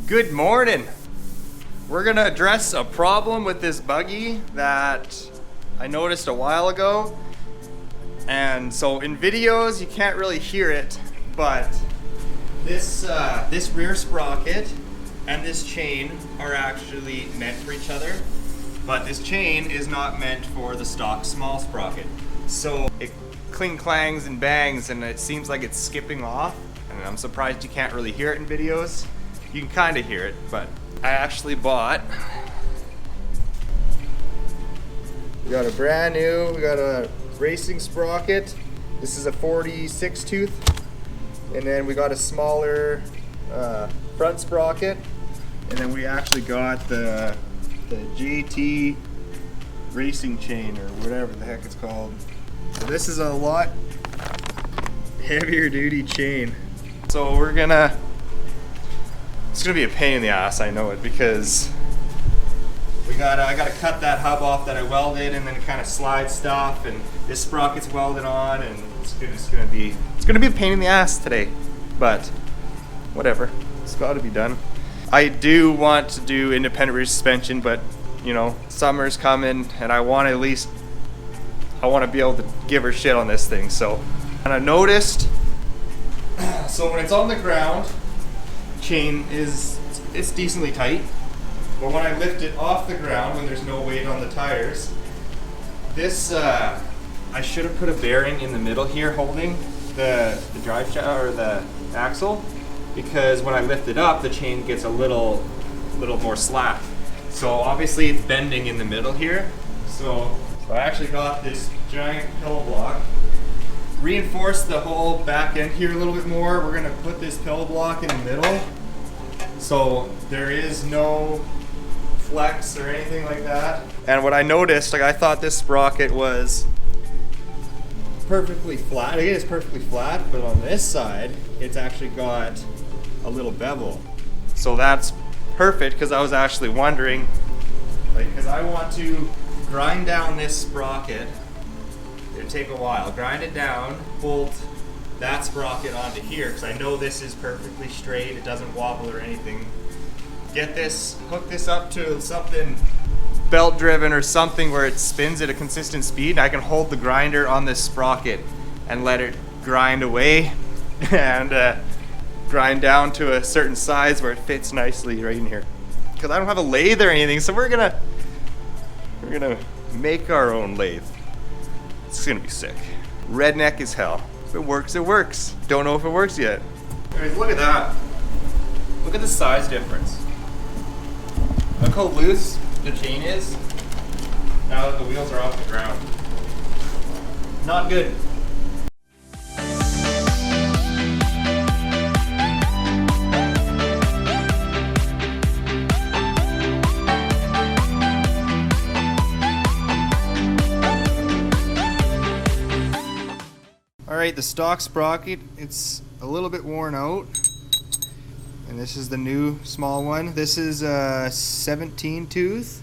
Good morning. We're gonna address a problem with this buggy that I noticed a while ago. And so in videos you can't really hear it, but this rear sprocket and this chain are actually meant for each other, but this chain is not meant for the stock small sprocket. So it cling clangs and bangs and it seems like it's skipping off, and I'm surprised you can't really hear it in videos. You can kind of hear it, but I actually bought, we got a brand new, we got a racing sprocket. This is a 46 tooth, and then we got a smaller front sprocket, and then we actually got the JT racing chain or whatever the heck it's called. So this is a lot heavier duty chain. So it's gonna be a pain in the ass, I know it, because I gotta cut that hub off that I welded, and then it kind of slides stuff, and this sprocket's welded on, and it's gonna be a pain in the ass today, but whatever, it's got to be done. I do want to do independent rear suspension, but you know, summer's coming, and I want to be able to give her shit on this thing. So, and I noticed, so when it's on the ground, chain it's decently tight, but when I lift it off the ground, when there's no weight on the tires, this I should have put a bearing in the middle here holding the drive shaft or the axle, because when I lift it up, the chain gets a little more slack. So obviously it's bending in the middle here. So I actually got this giant pillow block, reinforced the whole back end here a little bit more. We're gonna put this pillow block in the middle, so there is no flex or anything like that. And what I noticed, like, I thought this sprocket was perfectly flat. It is perfectly flat, but on this side, it's actually got a little bevel. So that's perfect, because I was actually wondering, like, because I want to grind down this sprocket. It'll take a while. Grind it down, bolt that sprocket onto here, because I know this is perfectly straight. It doesn't wobble or anything. Get this, hook this up to something belt driven or something where it spins at a consistent speed, and I can hold the grinder on this sprocket and let it grind away and grind down to a certain size where it fits nicely right in here. Because I don't have a lathe or anything, so we're gonna make our own lathe. It's gonna be sick. Redneck as hell. If it works, it works. Don't know if it works yet. Anyways, look at that. Look at the size difference. Look how loose the chain is now that the wheels are off the ground. Not good. Alright, the stock sprocket, it's a little bit worn out, and this is the new small one. This is a 17 tooth.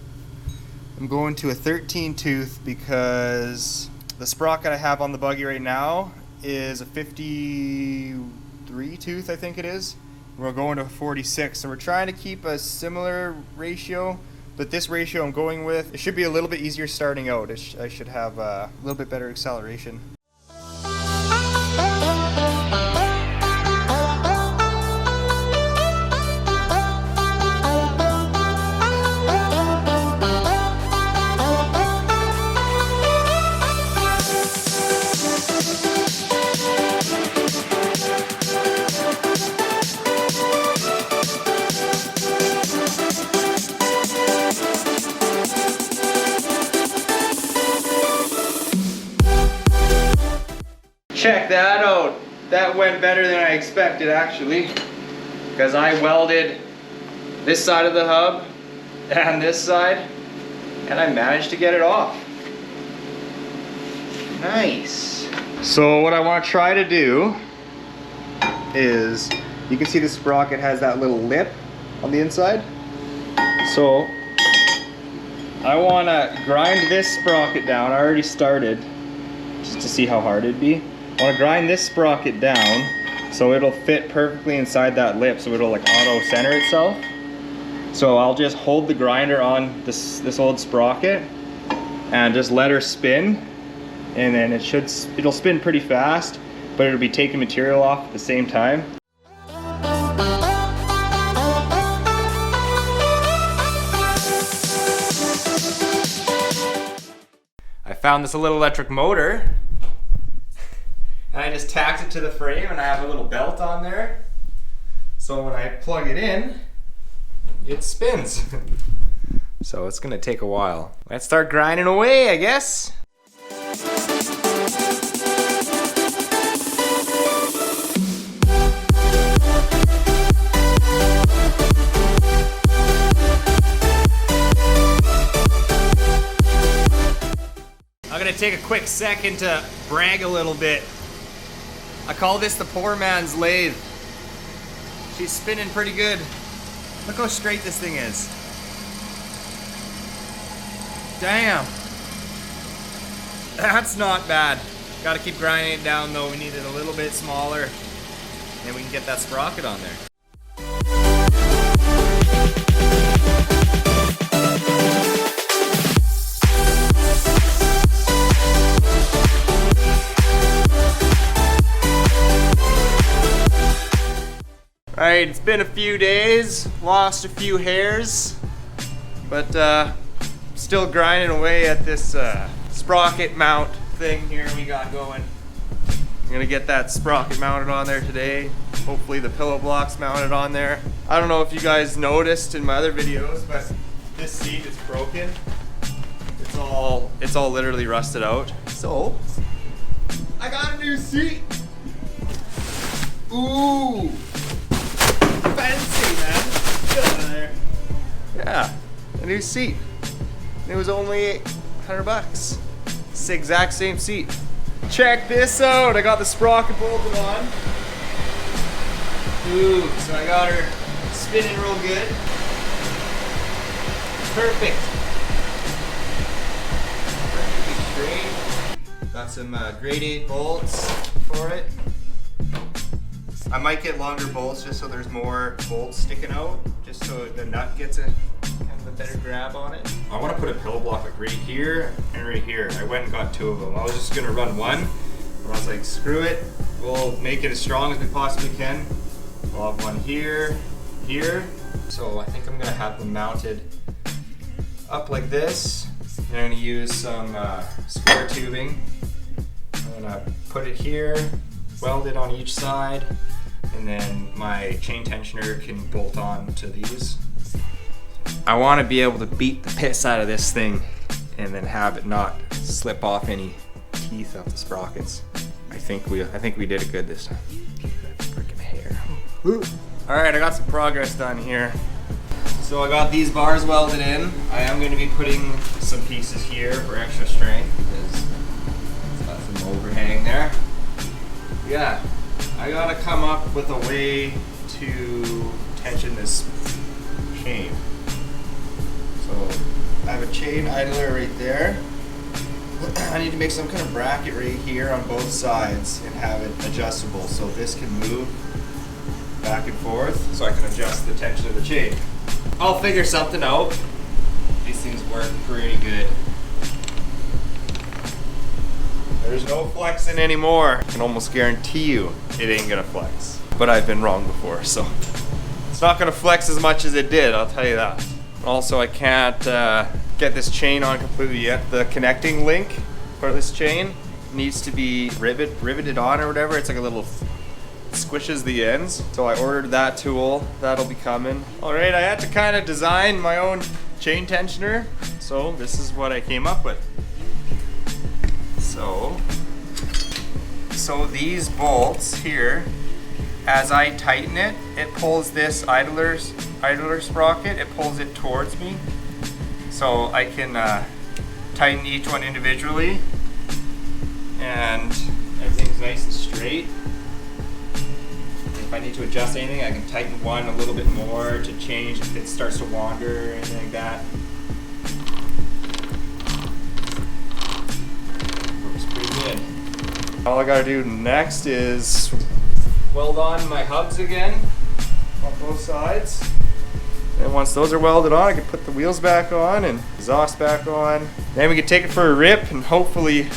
I'm going to a 13 tooth because the sprocket I have on the buggy right now is a 53 tooth, I think it is. We're going to a 46, so we're trying to keep a similar ratio, but this ratio I'm going with, it should be a little bit easier starting out. I should have a little bit better acceleration. Check that out. That went better than I expected, actually, because I welded this side of the hub and this side, and I managed to get it off. Nice. So what I want to try to do is, you can see the sprocket has that little lip on the inside. So I want to grind this sprocket down. I already started, just to see how hard it'd be. I want to grind this sprocket down so it'll fit perfectly inside that lip, so it'll like auto center itself. So I'll just hold the grinder on this old sprocket and just let her spin, and then it'll spin pretty fast, but it'll be taking material off at the same time. I found this little electric motor, and I just tacked it to the frame, and I have a little belt on there. So when I plug it in, it spins. So it's gonna take a while. Let's start grinding away, I guess. I'm gonna take a quick second to brag a little bit. I call this the poor man's lathe. She's spinning pretty good. Look how straight this thing is. Damn. That's not bad. Gotta keep grinding it down though. We need it a little bit smaller, and we can get that sprocket on there. Alright, it's been a few days, lost a few hairs, but still grinding away at this sprocket mount thing here we got going. I'm gonna get that sprocket mounted on there today. Hopefully the pillow block's mounted on there. I don't know if you guys noticed in my other videos, but this seat is broken. It's all literally rusted out. So, I got a new seat. Ooh! Fancy, man. Get out of there. Yeah, a new seat. It was only $100. It's the exact same seat. Check this out. I got the sprocket bolted on. Ooh, so I got her spinning real good. Perfect. Perfectly straight. Got some grade 8 bolts for it. I might get longer bolts just so there's more bolts sticking out, just so the nut gets a kind of a better grab on it. I want to put a pillow block like right here and right here. I went and got 2 of them. I was just gonna run one, but I was like, screw it. We'll make it as strong as we possibly can. I'll have one here, here. So I think I'm gonna have them mounted up like this. And I'm gonna use some square tubing. I'm gonna put it here, weld it on each side, and then my chain tensioner can bolt on to these. I want to be able to beat the piss out of this thing and then have it not slip off any teeth off the sprockets. I think we did it good this time. Freaking hair. All right, I got some progress done here. So I got these bars welded in. I am going to be putting some pieces here for extra strength because it's got some overhang there. Yeah. I gotta come up with a way to tension this chain. So I have a chain idler right there. I need to make some kind of bracket right here on both sides and have it adjustable so this can move back and forth so I can adjust the tension of the chain. I'll figure something out. These things work pretty good. There's no flexing anymore. I can almost guarantee you it ain't gonna flex. But I've been wrong before, so it's not gonna flex as much as it did, I'll tell you that. Also, I can't get this chain on completely yet. The connecting link for this chain needs to be riveted on or whatever. It's like a little squishes the ends. So I ordered that tool. That'll be coming. All right, I had to kind of design my own chain tensioner. So this is what I came up with. So these bolts here, as I tighten it, it pulls this idler sprocket, it pulls it towards me. So I can tighten each one individually and everything's nice and straight. If I need to adjust anything, I can tighten one a little bit more to change if it starts to wander or anything like that. Works pretty good. All I gotta do next is weld on my hubs again on both sides. Then once those are welded on, I can put the wheels back on and exhaust back on. Then we can take it for a rip and hopefully,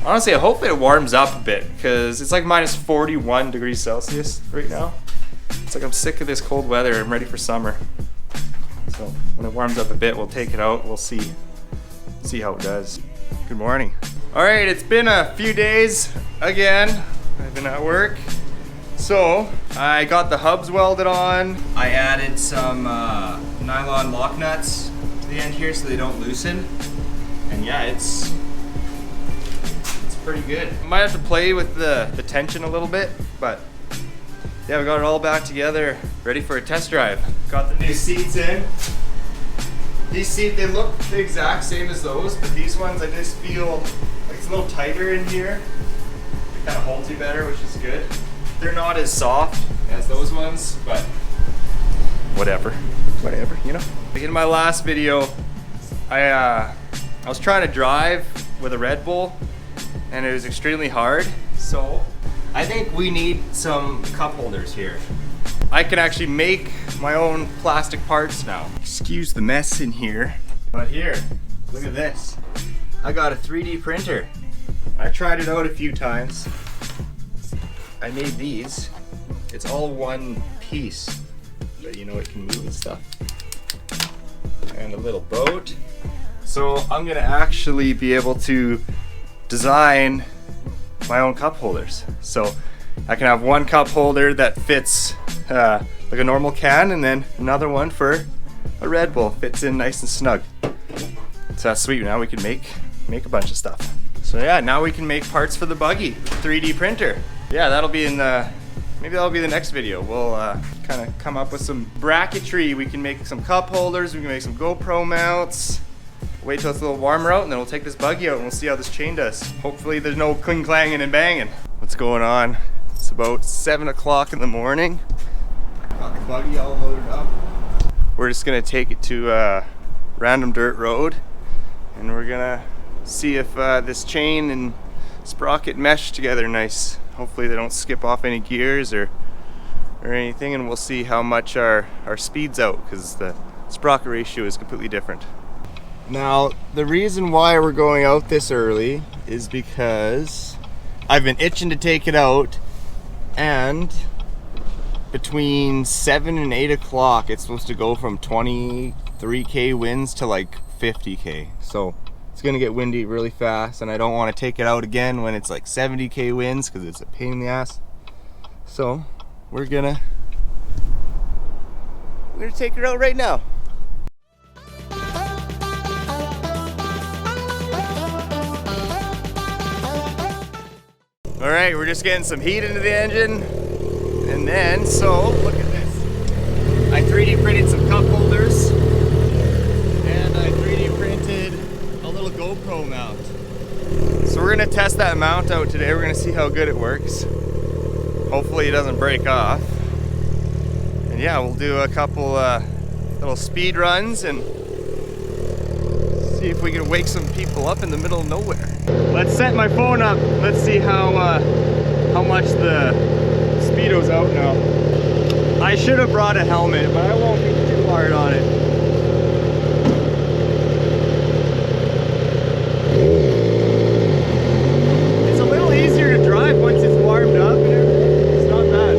honestly, I hope it warms up a bit because it's like minus 41 degrees Celsius right now. It's like I'm sick of this cold weather. I'm ready for summer. So when it warms up a bit, we'll take it out. We'll see how it does. Good morning. All right, it's been a few days again. I've been at work. So I got the hubs welded on. I added some nylon lock nuts to the end here so they don't loosen. And yeah, it's pretty good. Might have to play with the tension a little bit, but yeah, we got it all back together, ready for a test drive. Got the new seats in. These seats, they look the exact same as those, but these ones I just feel like it's a little tighter in here. It kind of holds you better, which is good. They're not as soft as those ones, but whatever, you know? Like in my last video, I was trying to drive with a Red Bull, and it was extremely hard. So I think we need some cup holders here. I can actually make my own plastic parts now. Excuse the mess in here, but here, look at this. I got a 3D printer. I tried it out a few times. I made these. It's all one piece, but you know it can move and stuff. And a little boat. So I'm gonna actually be able to design my own cup holders. So I can have one cup holder that fits like a normal can, and then another one for a Red Bull. Fits in nice and snug. So that's sweet. Now we can make a bunch of stuff. So yeah, now we can make parts for the buggy. 3D printer. Yeah, that'll be in the, maybe that'll be the next video. We'll kind of come up with some bracketry. We can make some cup holders. We can make some GoPro mounts. Wait till it's a little warmer out, and then we'll take this buggy out and we'll see how this chain does. Hopefully there's no cling clanging and banging. What's going on? It's about 7 o'clock in the morning. Got the buggy all loaded up. We're just gonna take it to a random dirt road, and we're gonna see if this chain and sprocket mesh together nice. Hopefully they don't skip off any gears or anything, and we'll see how much our speed's out, because the sprocket ratio is completely different. Now, the reason why we're going out this early is because I've been itching to take it out, and between 7 and 8 o'clock it's supposed to go from 23k winds to like 50k. So it's gonna get windy really fast, and I don't want to take it out again when it's like 70k winds because it's a pain in the ass. So we're gonna take it out right now. All right, we're just getting some heat into the engine, and then, so look at this. I 3D printed some cup holders, and I 3D printed a little GoPro mount. So we're gonna test that mount out today. We're gonna see how good it works. Hopefully it doesn't break off. And yeah, we'll do a couple little speed runs and see if we can wake some people up in the middle of nowhere. Let's set my phone up. Let's see how much the speedo's out now. I should have brought a helmet, but I won't be too hard on it. It's a little easier to drive once it's warmed up and everything. It's not bad.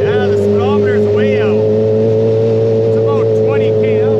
Yeah, the speedometer's way out. It's about 20k out.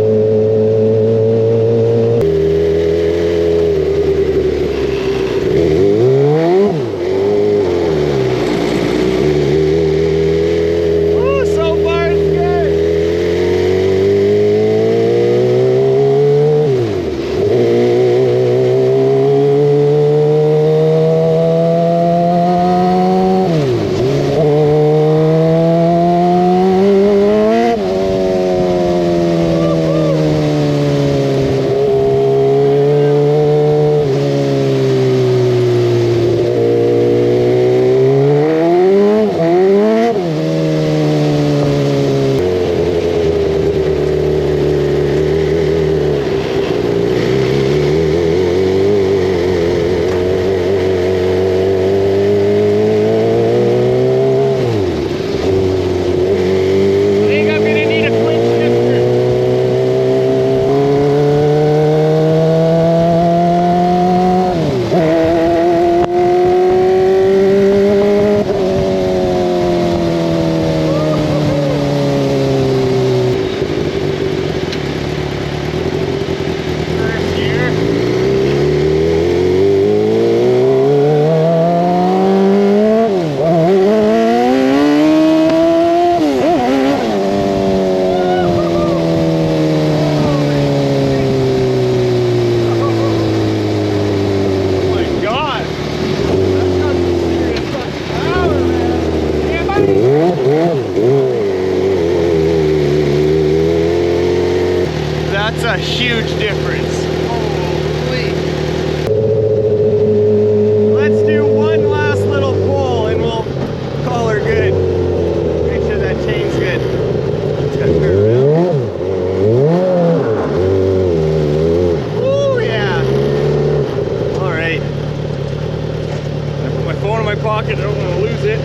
pocket, I don't want to lose it.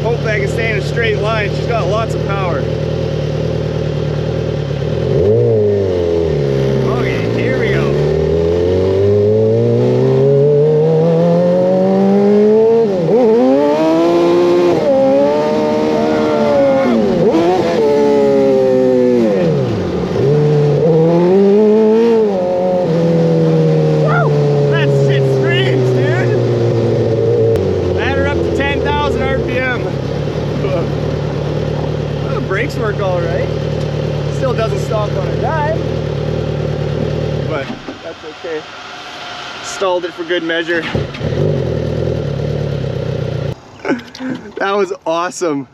Hope I can stay in a straight line. She's got lots of power. Okay, here we go. Brakes work all right. Still doesn't stop on a dime, but that's okay. Stalled it for good measure. That was awesome.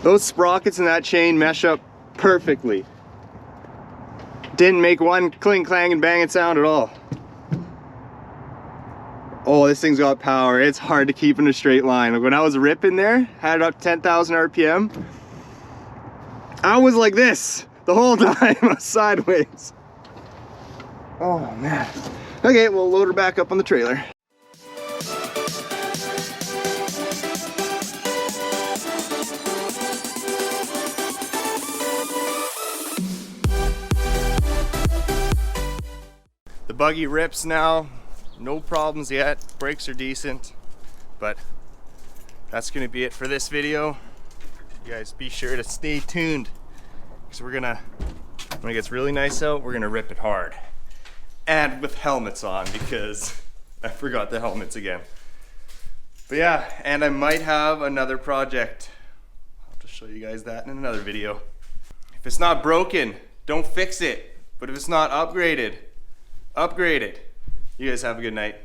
Those sprockets and that chain mesh up perfectly. Didn't make one clink, clang, and banging sound at all. Oh, this thing's got power. It's hard to keep in a straight line. Like when I was ripping there, had it up to 10,000 RPM, I was like this the whole time, sideways. Oh man. Okay, we'll load her back up on the trailer. The buggy rips now. No problems yet, brakes are decent, but that's gonna be it for this video. You guys be sure to stay tuned, because when it gets really nice out, we're gonna rip it hard. And with helmets on, because I forgot the helmets again. But yeah, and I might have another project. I'll just show you guys that in another video. If it's not broken, don't fix it. But if it's not upgraded, upgrade it. You guys have a good night.